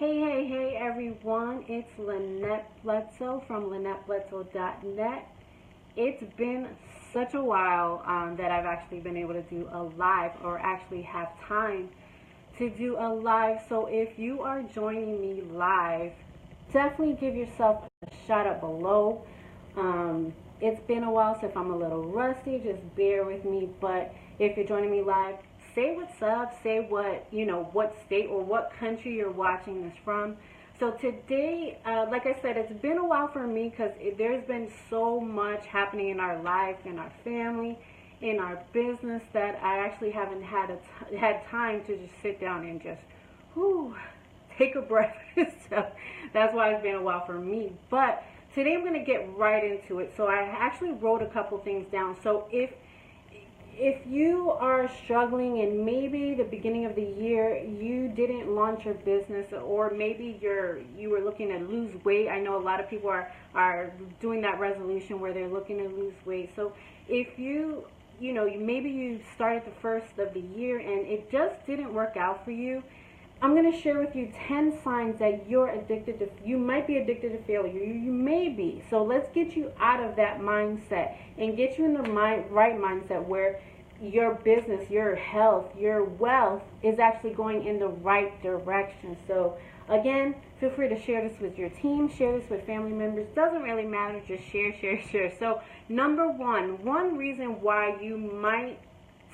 Hey everyone, it's Lynette Bledsoe from LynetteBledsoe.net. It's been such a while that I've actually been able to do a live or actually have time to do a live. So if you are joining me live, definitely give yourself a shout out below. It's been a while, so if I'm a little rusty, just bear with me. But if you're joining me live, say what's up, say what state or what country you're watching this from. So today, like I said, it's been a while for me because there's been so much happening in our life, in our family, in our business that I actually haven't had time to just sit down and just take a breath. So that's why it's been a while for me. But today I'm going to get right into it. So I actually wrote a couple things down. So if you are struggling and maybe the beginning of the year you didn't launch your business, or maybe you were looking to lose weight. I know a lot of people are doing that resolution where they're looking to lose weight. So if maybe you started the first of the year and it just didn't work out for you, I'm going to share with you 10 signs that you might be addicted to failure. You may be. So let's get you out of that mindset and get you in the right mindset where your business, your health, your wealth is actually going in the right direction. So again, feel free to share this with your team, share this with family members. Doesn't really matter. Just share. So number one reason why you might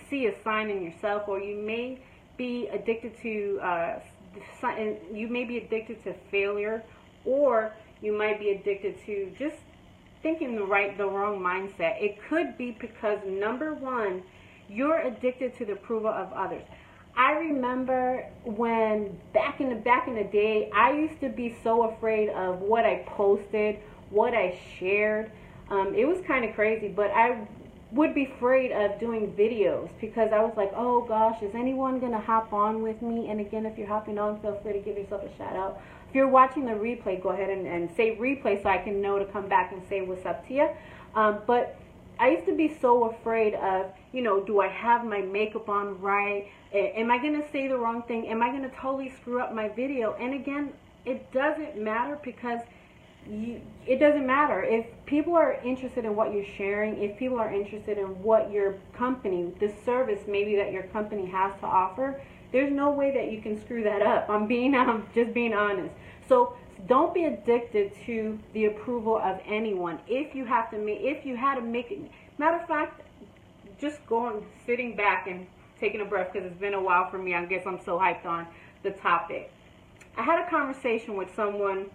see a sign in yourself, or you may be addicted to failure, or you might be addicted to just thinking the wrong mindset. It could be because number one, you're addicted to the approval of others. I remember when back in the day, I used to be so afraid of what I posted, what I shared. It was kind of crazy, but I would be afraid of doing videos because I was like, oh gosh, is anyone going to hop on with me? And again, if you're hopping on, feel free to give yourself a shout out. If you're watching the replay, go ahead and say replay so I can know to come back and say what's up to you. But I used to be so afraid of, do I have my makeup on right? Am I going to say the wrong thing? Am I going to totally screw up my video? And again, it doesn't matter because it doesn't matter. If people are interested in what you're sharing, if people are interested in what your company, the service maybe that your company has to offer, there's no way that you can screw that up. I'm just being honest. So don't be addicted to the approval of anyone. If you had to make it, matter of fact, just sitting back and taking a breath because it's been a while for me. I guess I'm so hyped on the topic. I had a conversation with someone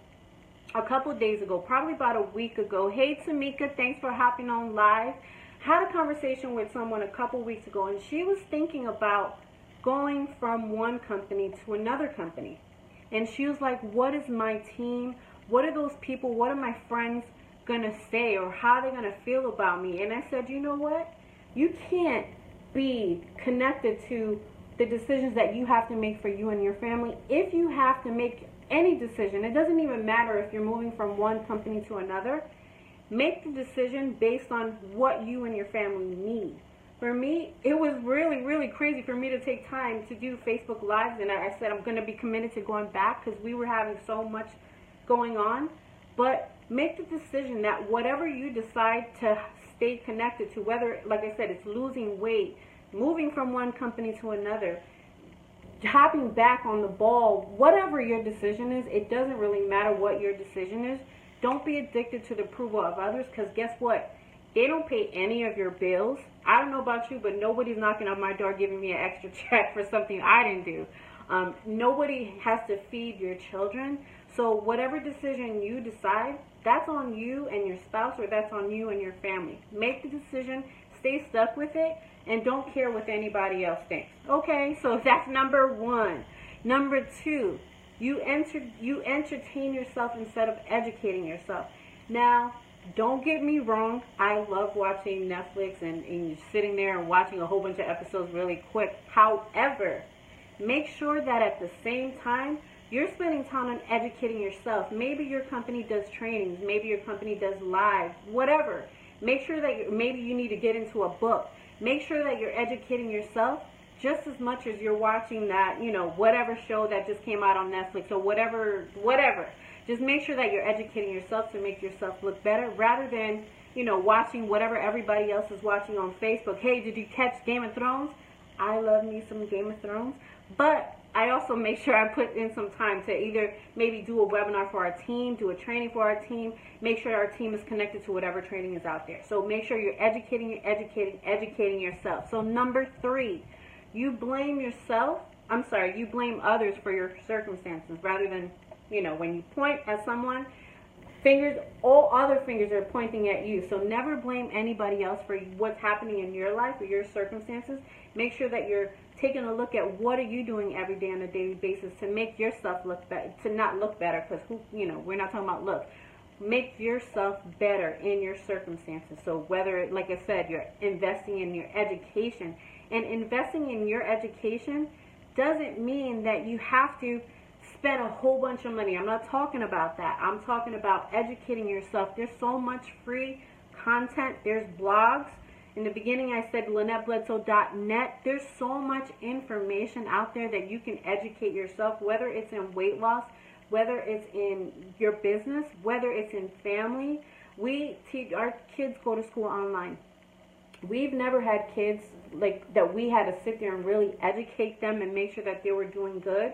a couple of days ago, probably about a week ago. Hey Tamika, thanks for hopping on live. Had a conversation with someone a couple of weeks ago, and she was thinking about going from one company to another company. And she was like, what is my team? What are those people? What are my friends going to say, or how are they going to feel about me? And I said, you know what? You can't be connected to the decisions that you have to make for you and your family. If you have to make any decision, it doesn't even matter if you're moving from one company to another, make the decision based on what you and your family need. For me, it was really crazy for me to take time to do Facebook Lives, and I said I'm going to be committed to going back because we were having so much going on. But make the decision that whatever you decide to stay connected to, whether, like I said, it's losing weight, moving from one company to another, hopping back on the ball, whatever your decision is, it doesn't really matter what your decision is. Don't be addicted to the approval of others, because guess what? They don't pay any of your bills. I don't know about you, but nobody's knocking on my door giving me an extra check for something I didn't do. Nobody has to feed your children. So whatever decision you decide, that's on you and your spouse, or that's on you and your family. Make the decision, stay stuck with it, and don't care what anybody else thinks. Okay, so that's number one. Number two, you entertain yourself instead of educating yourself. Now, don't get me wrong, I love watching Netflix and sitting there and watching a whole bunch of episodes really quick. However, make sure that at the same time, you're spending time on educating yourself. Maybe your company does trainings, maybe your company does live, whatever. Make sure that maybe you need to get into a book. Make sure that you're educating yourself just as much as you're watching that, you know, whatever show that just came out on Netflix or whatever. Just make sure that you're educating yourself to make yourself look better rather than, you know, watching whatever everybody else is watching on Facebook. Hey, did you catch Game of Thrones? I love me some Game of Thrones. But I also make sure I put in some time to either maybe do a webinar for our team, do a training for our team, make sure our team is connected to whatever training is out there. So make sure you're educating yourself. So number 3, you blame others for your circumstances rather than, you know, when you point at someone, all other fingers are pointing at you. So never blame anybody else for what's happening in your life or your circumstances. Make sure that you're taking a look at what are you doing every day on a daily basis to make yourself look better, to not look better, because we're not talking about look. Make yourself better in your circumstances. So whether, like I said, you're investing in your education, and investing in your education doesn't mean that you have to spend a whole bunch of money. I'm not talking about that. I'm talking about educating yourself. There's so much free content. There's blogs. In the beginning, I said LynetteBledsoe.net. There's so much information out there that you can educate yourself, whether it's in weight loss, whether it's in your business, whether it's in family. We teach our kids go to school online. We've never had kids like that we had to sit there and really educate them and make sure that they were doing good.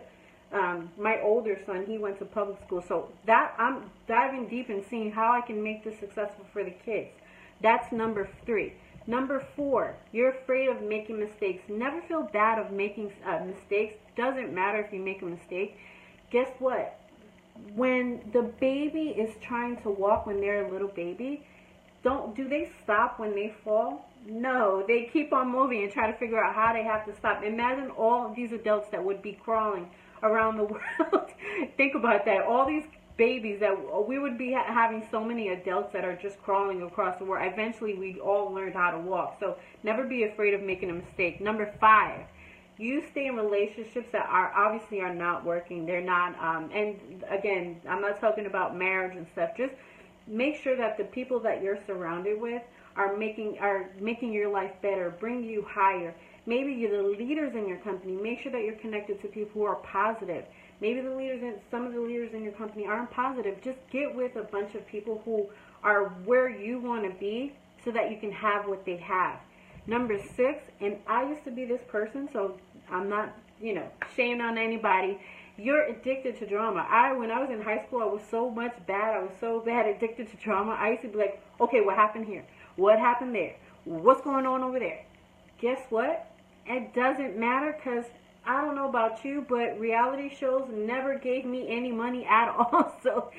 My older son, he went to public school, so that I'm diving deep and seeing how I can make this successful for the kids. That's number 3. Number 4, you're afraid of making mistakes. Never feel bad of making mistakes. Doesn't matter if you make a mistake. Guess what? When the baby is trying to walk, when they're a little baby, do they stop when they fall? No, they keep on moving and try to figure out how they have to stop. Imagine all these adults that would be crawling around the world. Think about that. All these babies that we would be having so many adults that are just crawling across the world. Eventually, we all learned how to walk. So never be afraid of making a mistake. Number 5, you stay in relationships that obviously are not working. They're not. And again, I'm not talking about marriage and stuff. Just make sure that the people that you're surrounded with are making your life better, bring you higher. Maybe you're the leaders in your company. Make sure that you're connected to people who are positive. Maybe some of the leaders in your company aren't positive. Just get with a bunch of people who are where you want to be so that you can have what they have. Number 6, and I used to be this person, so I'm not, shamed on anybody. You're addicted to drama. When I was in high school, I was so bad addicted to drama. I used to be like, okay, what happened here? What happened there? What's going on over there? Guess what? It doesn't matter, because I don't know about you, but reality shows never gave me any money at all. So,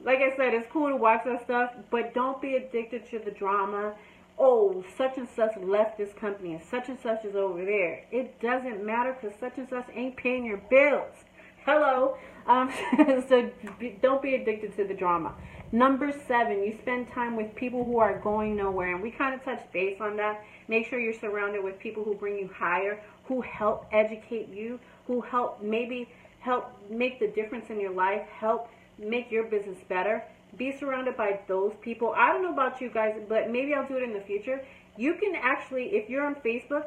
like I said, it's cool to watch that stuff, but don't be addicted to the drama. Oh, such and such left this company, and such is over there. It doesn't matter, because such and such ain't paying your bills. Hello. So don't be addicted to the drama. Number 7, you spend time with people who are going nowhere, and we kind of touched base on that. Make sure you're surrounded with people who bring you higher, who help educate you, who help make the difference in your life, help make your business better. Be surrounded by those people. I don't know about you guys, but maybe I'll do it in the future. You can actually, if you're on Facebook,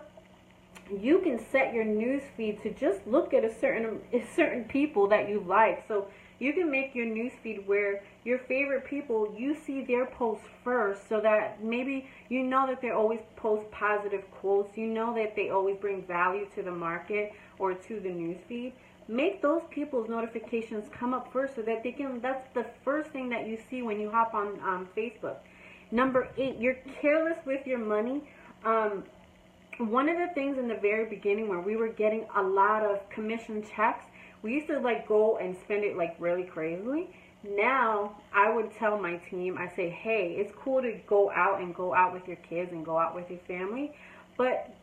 you can set your news feed to just look at a certain people that you like. So you can make your news feed where your favorite people, you see their posts first, so that maybe you know that they always post positive quotes. You know that they always bring value to the market or to the news feed. Make those people's notifications come up first so that that's the first thing that you see when you hop on Facebook. Number 8, you're careless with your money. One of the things in the very beginning where we were getting a lot of commission checks, we used to go and spend it really crazily. Now, I would tell my team, I say, hey, it's cool to go out with your kids and go out with your family, but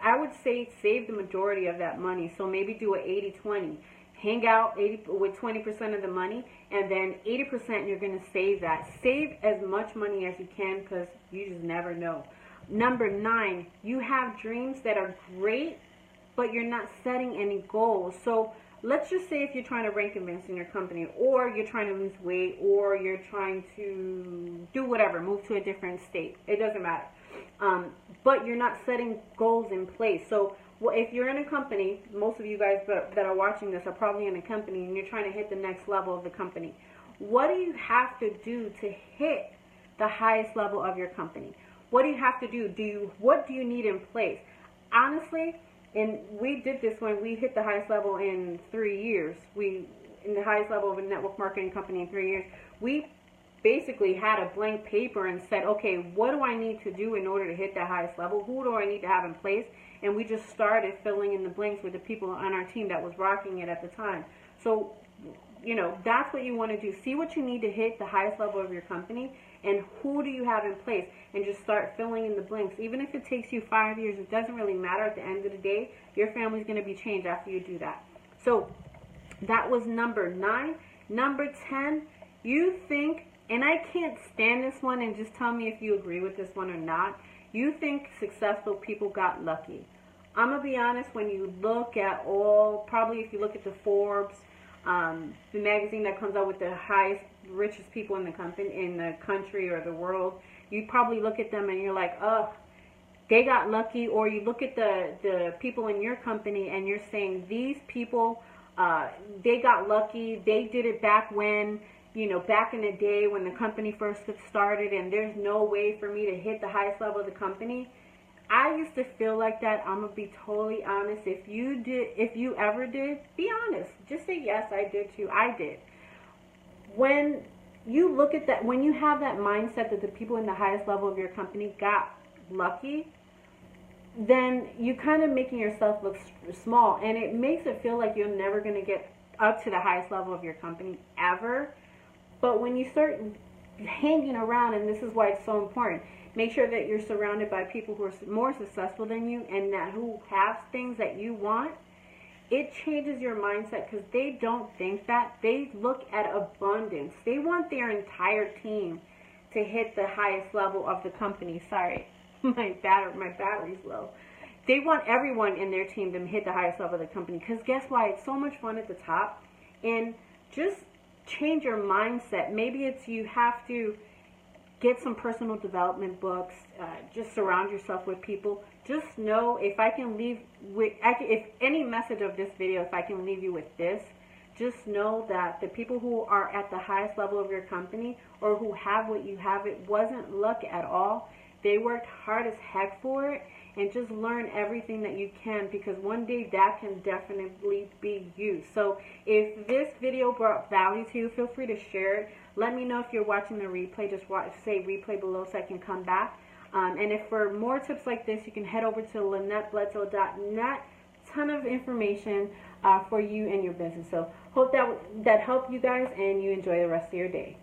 I would say save the majority of that money. So maybe do an 80-20. Hang out with 20% of the money, and then 80% you're going to save that. Save as much money as you can, because you just never know. Number 9, you have dreams that are great, but you're not setting any goals. So let's just say if you're trying to rank advance in your company, or you're trying to lose weight, or you're trying to do whatever, move to a different state. It doesn't matter. But you're not setting goals in place. So Well, if you're in a company, most of you guys that are watching this are probably in a company and you're trying to hit the next level of the company. What do you have to do to hit the highest level of your company? What do you have to do? What do you need in place? Honestly, and we did this when we hit the highest level in 3 years. In the highest level of a network marketing company in 3 years, we basically had a blank paper and said, okay, what do I need to do in order to hit that highest level? Who do I need to have in place? And we just started filling in the blanks with the people on our team that was rocking it at the time. So, you know, that's what you want to do. See what you need to hit the highest level of your company and who do you have in place, and just start filling in the blanks. Even if it takes you 5 years, it doesn't really matter. At the end of the day, your family's going to be changed after you do that. So that was number 9. Number 10, you think, and I can't stand this one, and just tell me if you agree with this one or not. You think successful people got lucky. I'm going to be honest, when you look at probably if you look at the Forbes, the magazine that comes out with the highest, richest people in the country or the world, you probably look at them and you're like, oh, they got lucky. Or you look at the people in your company and you're saying, these people, they got lucky. They did it back when, you know, back in the day when the company first started, and there's no way for me to hit the highest level of the company. I used to feel like that. I'm going to be totally honest. If you ever did, be honest. Just say, yes, I did too. I did. When you look at that, when you have that mindset that the people in the highest level of your company got lucky, then you kind of making yourself look small, and it makes it feel like you're never going to get up to the highest level of your company ever. But when you start hanging around, and this is why it's so important, make sure that you're surrounded by people who are more successful than you and that who have things that you want. It changes your mindset, because they don't think that. They look at abundance. They want their entire team to hit the highest level of the company. Sorry, my battery's low. They want everyone in their team to hit the highest level of the company, because guess why? It's so much fun at the top. And just change your mindset. Maybe it's you have to get some personal development books. Just surround yourself with people. Just know, if I can leave with, if any message of this video, if I can leave you with this, just know that the people who are at the highest level of your company, or who have what you have, it wasn't luck at all. They worked hard as heck for it, and just learn everything that you can, because one day that can definitely be you. So if this video brought value to you, feel free to share it. Let me know if you're watching the replay. Just say replay below so I can come back. And if for more tips like this, you can head over to LynetteBledsoe.net. Ton of information for you and your business. So hope that helped you guys, and you enjoy the rest of your day.